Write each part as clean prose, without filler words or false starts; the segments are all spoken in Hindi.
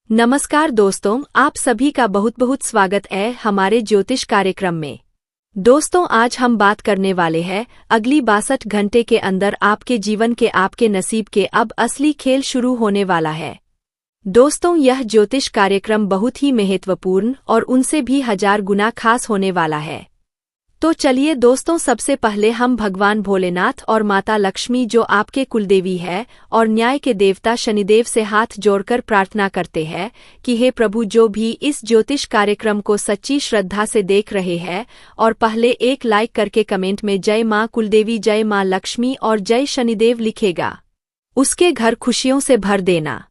नमस्कार दोस्तों, आप सभी का बहुत बहुत स्वागत है हमारे ज्योतिष कार्यक्रम में। दोस्तों, आज हम बात करने वाले हैं अगली 62 घंटे के अंदर आपके जीवन के आपके नसीब के अब असली खेल शुरू होने वाला है। दोस्तों, यह ज्योतिष कार्यक्रम बहुत ही महत्वपूर्ण और उनसे भी 1000 गुना खास होने वाला है। तो चलिए दोस्तों, सबसे पहले हम भगवान भोलेनाथ और माता लक्ष्मी जो आपके कुलदेवी है और न्याय के देवता शनिदेव से हाथ जोड़कर प्रार्थना करते हैं कि हे प्रभु, जो भी इस ज्योतिष कार्यक्रम को सच्ची श्रद्धा से देख रहे हैं और पहले एक लाइक करके कमेंट में जय माँ कुलदेवी, जय माँ लक्ष्मी और जय शनिदेव लिखेगा, उसके घर खुशियों से भर देना।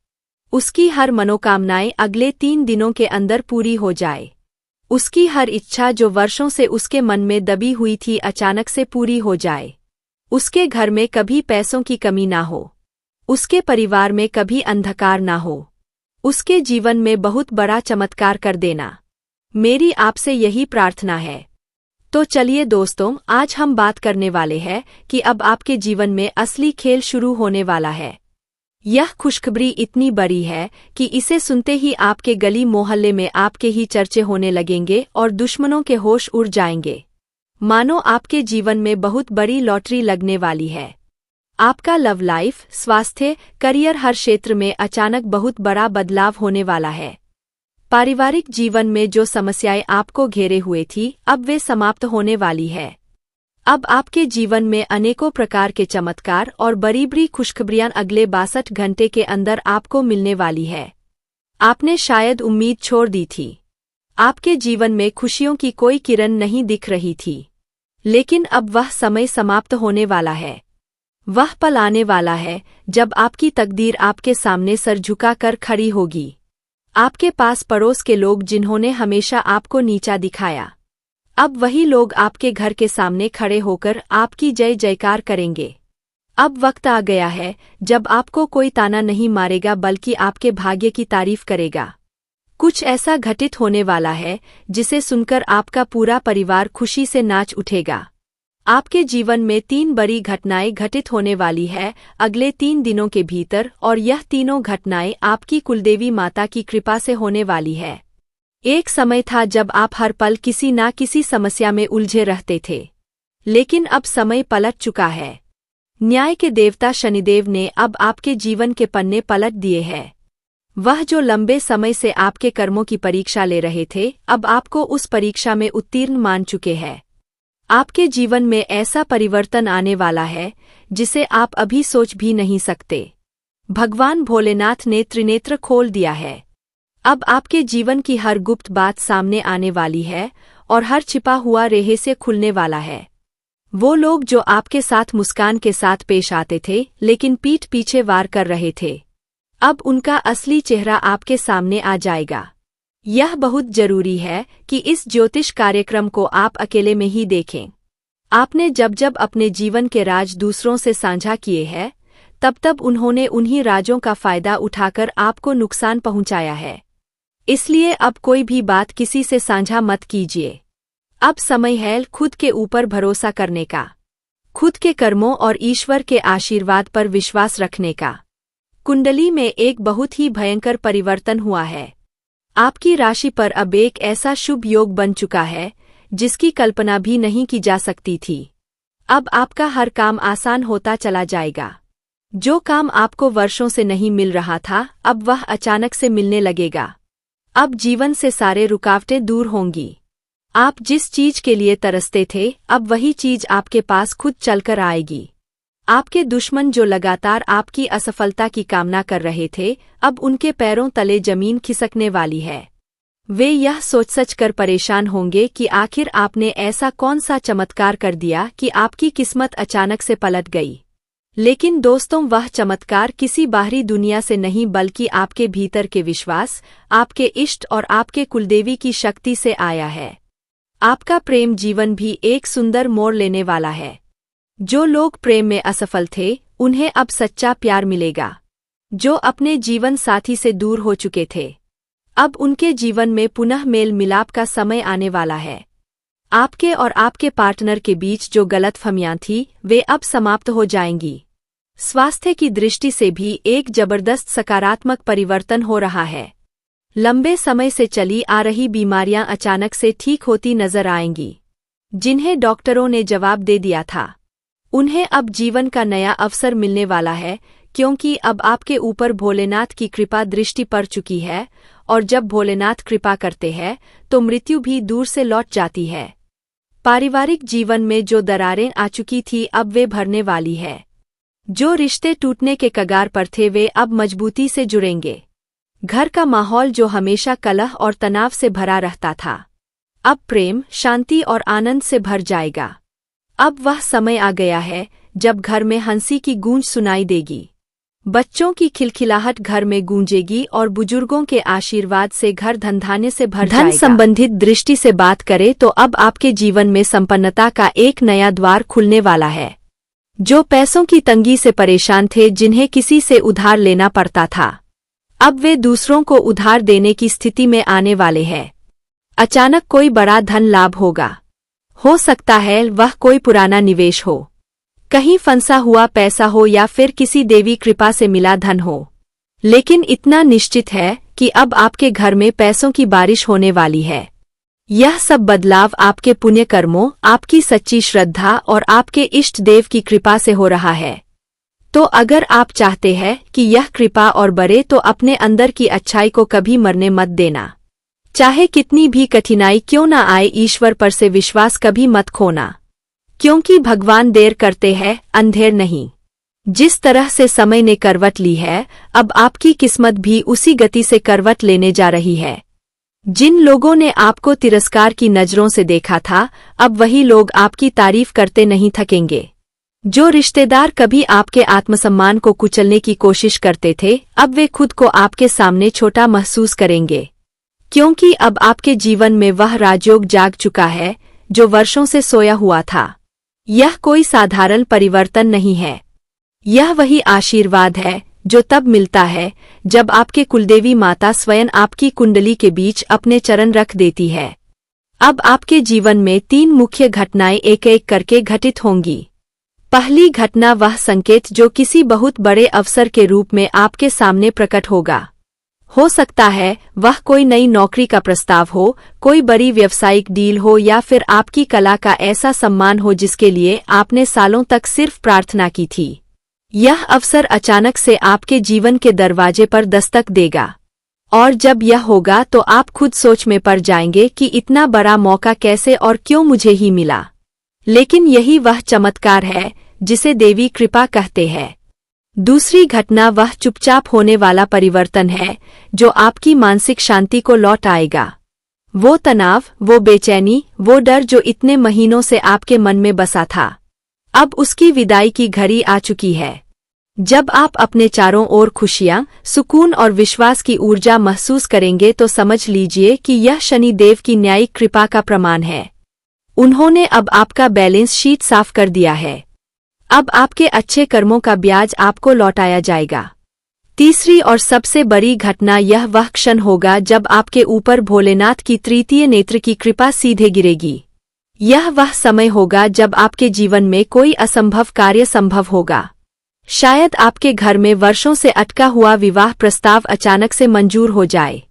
उसकी हर मनोकामनाएं अगले 3 दिनों के अंदर पूरी हो जाए। उसकी हर इच्छा जो वर्षों से उसके मन में दबी हुई थी अचानक से पूरी हो जाए। उसके घर में कभी पैसों की कमी ना हो। उसके परिवार में कभी अंधकार ना हो। उसके जीवन में बहुत बड़ा चमत्कार कर देना। मेरी आपसे यही प्रार्थना है। तो चलिए दोस्तों, आज हम बात करने वाले हैं कि अब आपके जीवन में असली खेल शुरू होने वाला है। यह खुशखबरी इतनी बड़ी है कि इसे सुनते ही आपके गली मोहल्ले में आपके ही चर्चे होने लगेंगे और दुश्मनों के होश उड़ जाएंगे। मानो आपके जीवन में बहुत बड़ी लॉटरी लगने वाली है। आपका लव लाइफ, स्वास्थ्य, करियर, हर क्षेत्र में अचानक बहुत बड़ा बदलाव होने वाला है। पारिवारिक जीवन में जो समस्याएं आपको घेरे हुए थी, अब वे समाप्त होने वाली है। अब आपके जीवन में अनेकों प्रकार के चमत्कार और बड़ी बड़ी खुशखबरियां अगले 62 घंटे के अंदर आपको मिलने वाली है। आपने शायद उम्मीद छोड़ दी थी। आपके जीवन में खुशियों की कोई किरण नहीं दिख रही थी, लेकिन अब वह समय समाप्त होने वाला है। वह पल आने वाला है जब आपकी तकदीर आपके सामने सर झुकाकर खड़ी होगी। आपके पास पड़ोस के लोग जिन्होंने हमेशा आपको नीचा दिखाया, अब वही लोग आपके घर के सामने खड़े होकर आपकी जय जयकार करेंगे। अब वक्त आ गया है जब आपको कोई ताना नहीं मारेगा बल्कि आपके भाग्य की तारीफ करेगा। कुछ ऐसा घटित होने वाला है जिसे सुनकर आपका पूरा परिवार खुशी से नाच उठेगा। आपके जीवन में 3 बड़ी घटनाएं घटित होने वाली है अगले 3 दिनों के भीतर, और यह तीनों घटनाएं आपकी कुलदेवी माता की कृपा से होने वाली है। एक समय था जब आप हर पल किसी ना किसी समस्या में उलझे रहते थे, लेकिन अब समय पलट चुका है। न्याय के देवता शनिदेव ने अब आपके जीवन के पन्ने पलट दिए हैं। वह जो लंबे समय से आपके कर्मों की परीक्षा ले रहे थे, अब आपको उस परीक्षा में उत्तीर्ण मान चुके हैं। आपके जीवन में ऐसा परिवर्तन आने वाला है जिसे आप अभी सोच भी नहीं सकते। भगवान भोलेनाथ ने त्रिनेत्र खोल दिया है। अब आपके जीवन की हर गुप्त बात सामने आने वाली है और हर छिपा हुआ रहस्य खुलने वाला है। वो लोग जो आपके साथ मुस्कान के साथ पेश आते थे लेकिन पीठ पीछे वार कर रहे थे, अब उनका असली चेहरा आपके सामने आ जाएगा। यह बहुत जरूरी है कि इस ज्योतिष कार्यक्रम को आप अकेले में ही देखें। आपने जब जब अपने जीवन के राज दूसरों से साझा किए हैं, तब तब उन्होंने उन्हीं राजों का फायदा उठाकर आपको नुकसान पहुंचाया है। इसलिए अब कोई भी बात किसी से साझा मत कीजिए। अब समय है खुद के ऊपर भरोसा करने का, खुद के कर्मों और ईश्वर के आशीर्वाद पर विश्वास रखने का। कुंडली में एक बहुत ही भयंकर परिवर्तन हुआ है। आपकी राशि पर अब एक ऐसा शुभ योग बन चुका है जिसकी कल्पना भी नहीं की जा सकती थी। अब आपका हर काम आसान होता चला जाएगा। जो काम आपको वर्षों से नहीं मिल रहा था, अब वह अचानक से मिलने लगेगा। अब जीवन से सारे रुकावटें दूर होंगी। आप जिस चीज के लिए तरसते थे, अब वही चीज आपके पास खुद चलकर आएगी। आपके दुश्मन जो लगातार आपकी असफलता की कामना कर रहे थे, अब उनके पैरों तले जमीन खिसकने वाली है। वे यह सोच कर परेशान होंगे कि आखिर आपने ऐसा कौन सा चमत्कार कर दिया कि आपकी किस्मत अचानक से पलट गई। लेकिन दोस्तों, वह चमत्कार किसी बाहरी दुनिया से नहीं बल्कि आपके भीतर के विश्वास, आपके इष्ट और आपके कुलदेवी की शक्ति से आया है। आपका प्रेम जीवन भी एक सुंदर मोड़ लेने वाला है। जो लोग प्रेम में असफल थे, उन्हें अब सच्चा प्यार मिलेगा। जो अपने जीवन साथी से दूर हो चुके थे, अब उनके जीवन में पुनः मेल मिलाप का समय आने वाला है। आपके और आपके पार्टनर के बीच जो गलतफहमियां थी, वे अब समाप्त हो जाएंगी। स्वास्थ्य की दृष्टि से भी एक जबरदस्त सकारात्मक परिवर्तन हो रहा है। लंबे समय से चली आ रही बीमारियां अचानक से ठीक होती नजर आएंगी। जिन्हें डॉक्टरों ने जवाब दे दिया था, उन्हें अब जीवन का नया अवसर मिलने वाला है, क्योंकि अब आपके ऊपर भोलेनाथ की कृपा दृष्टि पड़ चुकी है, और जब भोलेनाथ कृपा करते हैं तो मृत्यु भी दूर से लौट जाती है। पारिवारिक जीवन में जो दरारें आ चुकी थी अब वे भरने वाली है। जो रिश्ते टूटने के कगार पर थे वे अब मजबूती से जुड़ेंगे। घर का माहौल जो हमेशा कलह और तनाव से भरा रहता था, अब प्रेम, शांति और आनंद से भर जाएगा। अब वह समय आ गया है जब घर में हंसी की गूंज सुनाई देगी, बच्चों की खिलखिलाहट घर में गूंजेगी और बुजुर्गों के आशीर्वाद से घर धनधान्य से भर जाएगा। धन संबंधित दृष्टि से बात करें तो अब आपके जीवन में संपन्नता का एक नया द्वार खुलने वाला है। जो पैसों की तंगी से परेशान थे, जिन्हें किसी से उधार लेना पड़ता था, अब वे दूसरों को उधार देने की स्थिति में आने वाले हैं। अचानक कोई बड़ा धन लाभ होगा। हो सकता है वह कोई पुराना निवेश हो, कहीं फंसा हुआ पैसा हो या फिर किसी देवी कृपा से मिला धन हो। लेकिन इतना निश्चित है कि अब आपके घर में पैसों की बारिश होने वाली है। यह सब बदलाव आपके पुण्य कर्मों, आपकी सच्ची श्रद्धा और आपके इष्ट देव की कृपा से हो रहा है। तो अगर आप चाहते हैं कि यह कृपा और बढ़े तो अपने अंदर की अच्छाई को कभी मरने मत देना। चाहे कितनी भी कठिनाई क्यों न आए, ईश्वर पर से विश्वास कभी मत खोना, क्योंकि भगवान देर करते हैं, अंधेर नहीं। जिस तरह से समय ने करवट ली है, अब आपकी किस्मत भी उसी गति से करवट लेने जा रही है। जिन लोगों ने आपको तिरस्कार की नजरों से देखा था, अब वही लोग आपकी तारीफ करते नहीं थकेंगे। जो रिश्तेदार कभी आपके आत्मसम्मान को कुचलने की कोशिश करते थे, अब वे खुद को आपके सामने छोटा महसूस करेंगे, क्योंकि अब आपके जीवन में वह राजयोग जाग चुका है जो वर्षों से सोया हुआ था। यह कोई साधारण परिवर्तन नहीं है, यह वही आशीर्वाद है जो तब मिलता है जब आपके कुलदेवी माता स्वयं आपकी कुंडली के बीच अपने चरण रख देती है। अब आपके जीवन में 3 मुख्य घटनाएं एक एक करके घटित होंगी। पहली घटना वह संकेत जो किसी बहुत बड़े अवसर के रूप में आपके सामने प्रकट होगा। हो सकता है वह कोई नई नौकरी का प्रस्ताव हो, कोई बड़ी व्यावसायिक डील हो या फिर आपकी कला का ऐसा सम्मान हो जिसके लिए आपने सालों तक सिर्फ प्रार्थना की थी। यह अवसर अचानक से आपके जीवन के दरवाजे पर दस्तक देगा, और जब यह होगा तो आप खुद सोच में पड़ जाएंगे कि इतना बड़ा मौका कैसे और क्यों मुझे ही मिला। लेकिन यही वह चमत्कार है जिसे देवी कृपा कहते हैं। दूसरी घटना वह चुपचाप होने वाला परिवर्तन है जो आपकी मानसिक शांति को लौट आएगा। वो तनाव, वो बेचैनी, वो डर जो इतने महीनों से आपके मन में बसा था, अब उसकी विदाई की घड़ी आ चुकी है। जब आप अपने चारों ओर खुशियां, सुकून और विश्वास की ऊर्जा महसूस करेंगे तो समझ लीजिए कि यह शनि देव की न्यायिक कृपा का प्रमाण है। उन्होंने अब आपका बैलेंस शीट साफ कर दिया है। अब आपके अच्छे कर्मों का ब्याज आपको लौटाया जाएगा। तीसरी और सबसे बड़ी घटना यह वह क्षण होगा जब आपके ऊपर भोलेनाथ की तृतीय नेत्र की कृपा सीधे गिरेगी। यह वह समय होगा जब आपके जीवन में कोई असंभव कार्य संभव होगा। शायद आपके घर में वर्षों से अटका हुआ विवाह प्रस्ताव अचानक से मंजूर हो जाए।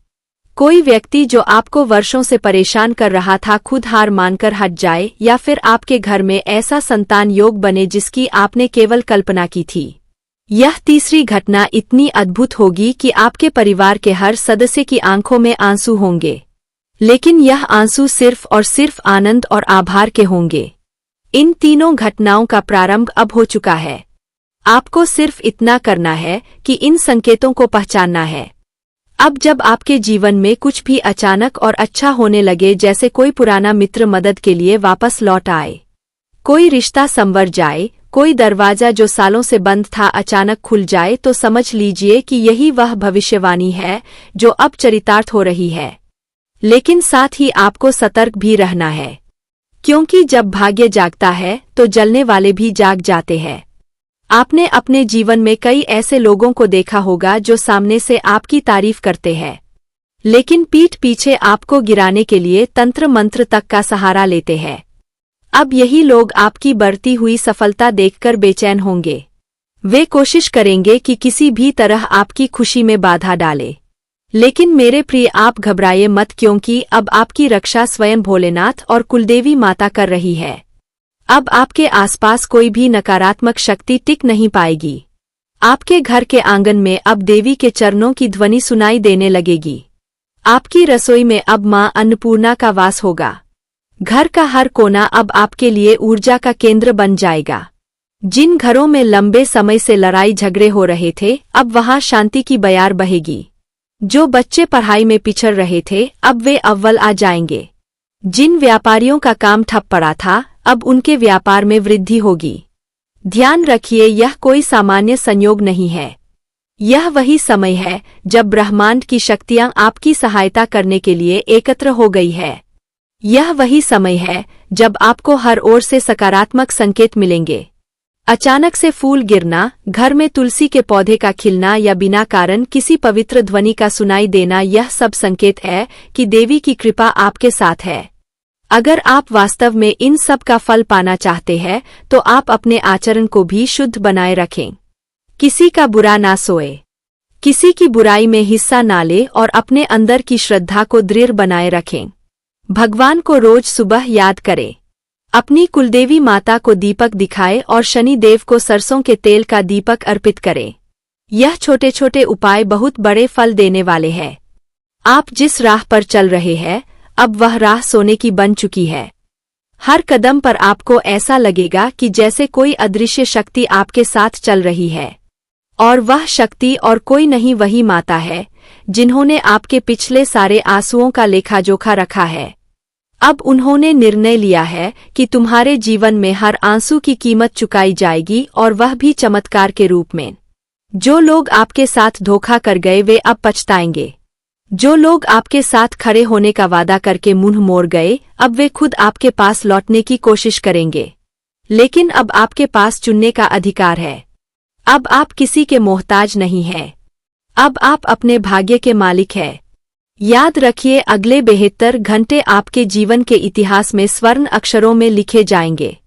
कोई व्यक्ति जो आपको वर्षों से परेशान कर रहा था खुद हार मानकर हट जाए, या फिर आपके घर में ऐसा संतान योग बने जिसकी आपने केवल कल्पना की थी। यह तीसरी घटना इतनी अद्भुत होगी कि आपके परिवार के हर सदस्य की आंखों में आंसू होंगे, लेकिन यह आंसू सिर्फ और सिर्फ आनंद और आभार के होंगे। इन तीनों घटनाओं का प्रारंभ अब हो चुका है। आपको सिर्फ इतना करना है कि इन संकेतों को पहचानना है। अब जब आपके जीवन में कुछ भी अचानक और अच्छा होने लगे, जैसे कोई पुराना मित्र मदद के लिए वापस लौट आए, कोई रिश्ता संवर जाए, कोई दरवाजा जो सालों से बंद था अचानक खुल जाए, तो समझ लीजिए कि यही वह भविष्यवाणी है जो अब चरितार्थ हो रही है। लेकिन साथ ही आपको सतर्क भी रहना है, क्योंकि जब भाग्य जागता है तो जलने वाले भी जाग जाते हैं। आपने अपने जीवन में कई ऐसे लोगों को देखा होगा जो सामने से आपकी तारीफ करते हैं, लेकिन पीठ पीछे आपको गिराने के लिए तंत्र मंत्र तक का सहारा लेते हैं। अब यही लोग आपकी बढ़ती हुई सफलता देखकर बेचैन होंगे। वे कोशिश करेंगे कि किसी भी तरह आपकी खुशी में बाधा डाले। लेकिन मेरे प्रिय, आप घबराइए मत, क्योंकि अब आपकी रक्षा स्वयं भोलेनाथ और कुलदेवी माता कर रही है। अब आपके आसपास कोई भी नकारात्मक शक्ति टिक नहीं पाएगी। आपके घर के आंगन में अब देवी के चरणों की ध्वनि सुनाई देने लगेगी। आपकी रसोई में अब मां अन्नपूर्णा का वास होगा। घर का हर कोना अब आपके लिए ऊर्जा का केंद्र बन जाएगा। जिन घरों में लंबे समय से लड़ाई झगड़े हो रहे थे, अब वहां शांति की बयार बहेगी। जो बच्चे पढ़ाई में पिछड़ रहे थे, अब वे अव्वल आ जाएंगे। जिन व्यापारियों का काम ठप पड़ा था, अब उनके व्यापार में वृद्धि होगी। ध्यान रखिए, यह कोई सामान्य संयोग नहीं है। यह वही समय है जब ब्रह्मांड की शक्तियां आपकी सहायता करने के लिए एकत्र हो गई है। यह वही समय है जब आपको हर ओर से सकारात्मक संकेत मिलेंगे। अचानक से फूल गिरना, घर में तुलसी के पौधे का खिलना या बिना कारण किसी पवित्र ध्वनि का सुनाई देना, यह सब संकेत है कि देवी की कृपा आपके साथ है। अगर आप वास्तव में इन सब का फल पाना चाहते हैं, तो आप अपने आचरण को भी शुद्ध बनाए रखें। किसी का बुरा ना सोए, किसी की बुराई में हिस्सा ना ले और अपने अंदर की श्रद्धा को दृढ़ बनाए रखें। भगवान को रोज सुबह याद करें। अपनी कुलदेवी माता को दीपक दिखाए और शनि देव को सरसों के तेल का दीपक अर्पित करें। यह छोटे छोटे उपाय बहुत बड़े फल देने वाले हैं। आप जिस राह पर चल रहे हैं, अब वह राह सोने की बन चुकी है। हर कदम पर आपको ऐसा लगेगा कि जैसे कोई अदृश्य शक्ति आपके साथ चल रही है। और वह शक्ति और कोई नहीं, वही माता है जिन्होंने आपके पिछले सारे आंसुओं का लेखा जोखा रखा है। अब उन्होंने निर्णय लिया है कि तुम्हारे जीवन में हर आंसू की कीमत चुकाई जाएगी, और वह भी चमत्कार के रूप में। जो लोग आपके साथ धोखा कर गए, वे अब पछताएंगे। जो लोग आपके साथ खड़े होने का वादा करके मुंह मोड़ गए, अब वे खुद आपके पास लौटने की कोशिश करेंगे। लेकिन अब आपके पास चुनने का अधिकार है। अब आप किसी के मोहताज नहीं हैं। अब आप अपने भाग्य के मालिक हैं। याद रखिए, अगले 72 घंटे आपके जीवन के इतिहास में स्वर्ण अक्षरों में लिखे जाएंगे।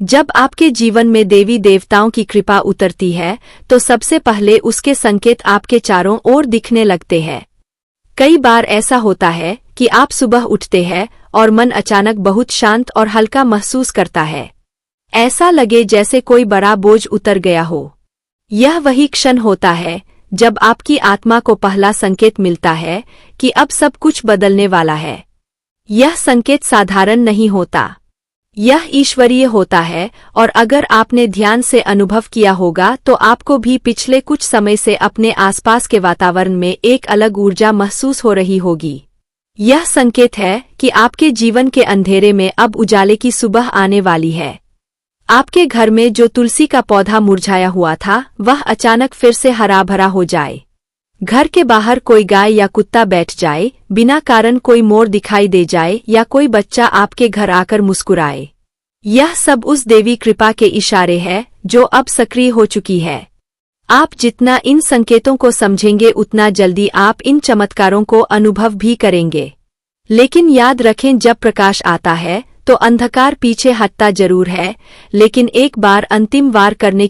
जब आपके जीवन में देवी देवताओं की कृपा उतरती है, तो सबसे पहले उसके संकेत आपके चारों ओर दिखने लगते हैं। कई बार ऐसा होता है कि आप सुबह उठते हैं और मन अचानक बहुत शांत और हल्का महसूस करता है। ऐसा लगे जैसे कोई बड़ा बोझ उतर गया हो। यह वही क्षण होता है जब आपकी आत्मा को पहला संकेत मिलता है कि अब सब कुछ बदलने वाला है। यह संकेत साधारण नहीं होता, यह ईश्वरीय होता है। और अगर आपने ध्यान से अनुभव किया होगा, तो आपको भी पिछले कुछ समय से अपने आसपास के वातावरण में एक अलग ऊर्जा महसूस हो रही होगी। यह संकेत है कि आपके जीवन के अंधेरे में अब उजाले की सुबह आने वाली है। आपके घर में जो तुलसी का पौधा मुरझाया हुआ था, वह अचानक फिर से हरा भरा हो जाए। घर के बाहर कोई गाय या कुत्ता बैठ जाए, बिना कारण कोई मोर दिखाई दे जाए, या कोई बच्चा आपके घर आकर मुस्कुराए। यह सब उस देवी कृपा के इशारे हैं जो अब सक्रिय हो चुकी है। आप जितना इन संकेतों को समझेंगे, उतना जल्दी आप इन चमत्कारों को अनुभव भी करेंगे। लेकिन याद रखें, जब प्रकाश आता है तो अंधकार पीछे हटता जरूर है, लेकिन एक बार अंतिम वार करने